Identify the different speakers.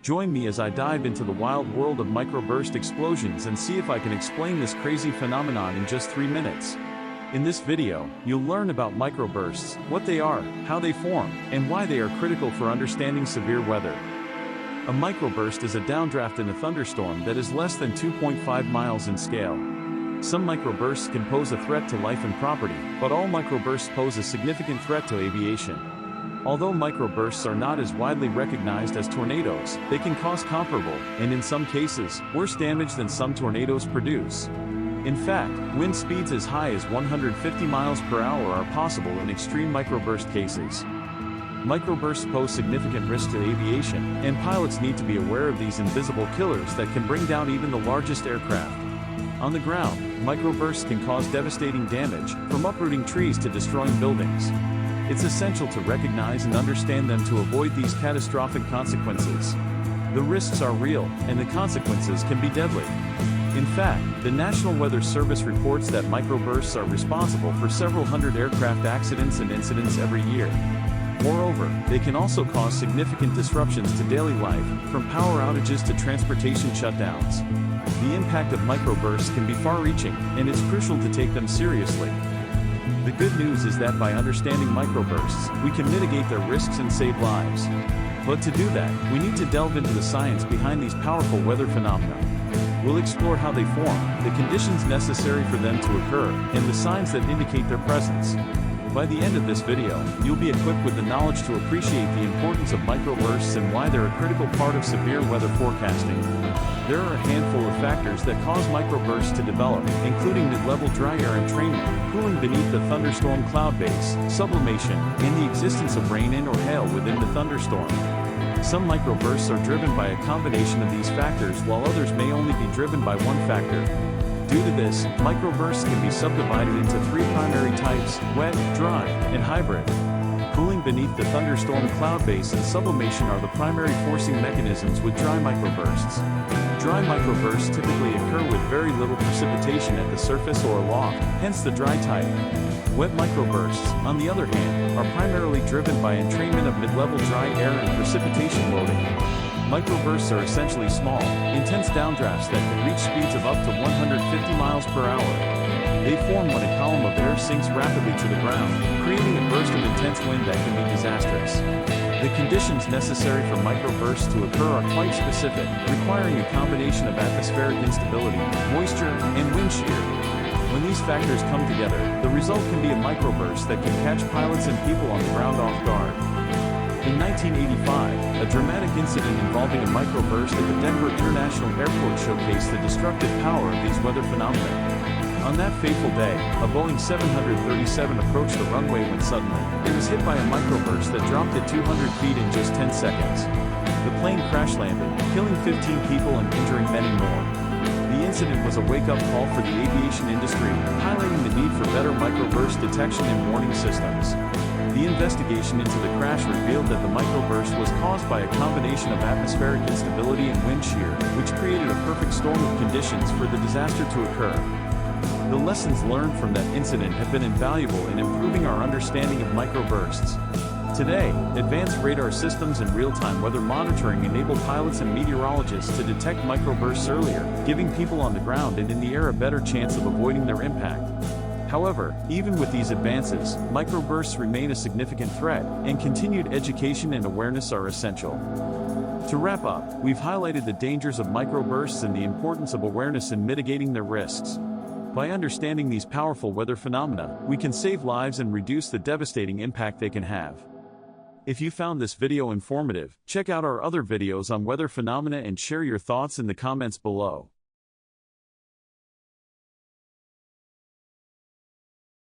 Speaker 1: Join me as I dive into the wild world of microburst explosions and see if I can explain this crazy phenomenon in just 3 minutes. In this video, you'll learn about microbursts, what they are, how they form, and why they are critical for understanding severe weather. A microburst is a downdraft in a thunderstorm that is less than 2.5 miles in scale. Some microbursts can pose a threat to life and property, but all microbursts pose a significant threat to aviation. Although microbursts are not as widely recognized as tornadoes, they can cause comparable, and in some cases, worse damage than some tornadoes produce. In fact, wind speeds as high as 150 miles per hour are possible in extreme microburst cases. Microbursts pose significant risk to aviation, and pilots need to be aware of these invisible killers that can bring down even the largest aircraft. On the ground, microbursts can cause devastating damage, from uprooting trees to destroying buildings. It's essential to recognize and understand them to avoid these catastrophic consequences. The risks are real, and the consequences can be deadly. In fact, the National Weather Service reports that microbursts are responsible for several hundred aircraft accidents and incidents every year. Moreover, they can also cause significant disruptions to daily life, from power outages to transportation shutdowns. The impact of microbursts can be far-reaching, and it's crucial to take them seriously. The good news is that by understanding microbursts, we can mitigate their risks and save lives. But to do that, we need to delve into the science behind these powerful weather phenomena. We'll explore how they form, the conditions necessary for them to occur, and the signs that indicate their presence. By the end of this video, you'll be equipped with the knowledge to appreciate the importance of microbursts and why they're a critical part of severe weather forecasting. There are a handful of factors that cause microbursts to develop, including mid-level dry air entrainment, cooling beneath the thunderstorm cloud base, sublimation, and the existence of rain and or hail within the thunderstorm. Some microbursts are driven by a combination of these factors, while others may only be driven by one factor. Due to this, microbursts can be subdivided into 3 primary types: wet, dry, and hybrid. Cooling beneath the thunderstorm cloud base and sublimation are the primary forcing mechanisms with dry microbursts. Dry microbursts typically occur with very little precipitation at the surface or aloft, hence the dry type. Wet microbursts, on the other hand, are primarily driven by entrainment of mid-level dry air and precipitation loading. Microbursts are essentially small, intense downdrafts that can reach speeds of up to 150 miles per hour. They form when a column of air sinks rapidly to the ground, creating a burst of intense wind that can be disastrous. The conditions necessary for microbursts to occur are quite specific, requiring a combination of atmospheric instability, moisture, and wind shear. When these factors come together, the result can be a microburst that can catch pilots and people on the ground off guard. In 1985, a dramatic incident involving a microburst at the Denver International Airport showcased the destructive power of these weather phenomena. On that fateful day, a Boeing 737 approached the runway when suddenly, it was hit by a microburst that dropped it 200 feet in just 10 seconds. The plane crash-landed, killing 15 people and injuring many more. The incident was a wake-up call for the aviation industry, highlighting the need for better microburst detection and warning systems. The investigation into the crash revealed that the microburst was caused by a combination of atmospheric instability and wind shear, which created a perfect storm of conditions for the disaster to occur. The lessons learned from that incident have been invaluable in improving our understanding of microbursts. Today, advanced radar systems and real-time weather monitoring enable pilots and meteorologists to detect microbursts earlier, giving people on the ground and in the air a better chance of avoiding their impact. However, even with these advances, microbursts remain a significant threat, and continued education and awareness are essential. To wrap up, we've highlighted the dangers of microbursts and the importance of awareness in mitigating their risks. By understanding these powerful weather phenomena, we can save lives and reduce the devastating impact they can have. If you found this video informative, check out our other videos on weather phenomena and share your thoughts in the comments below.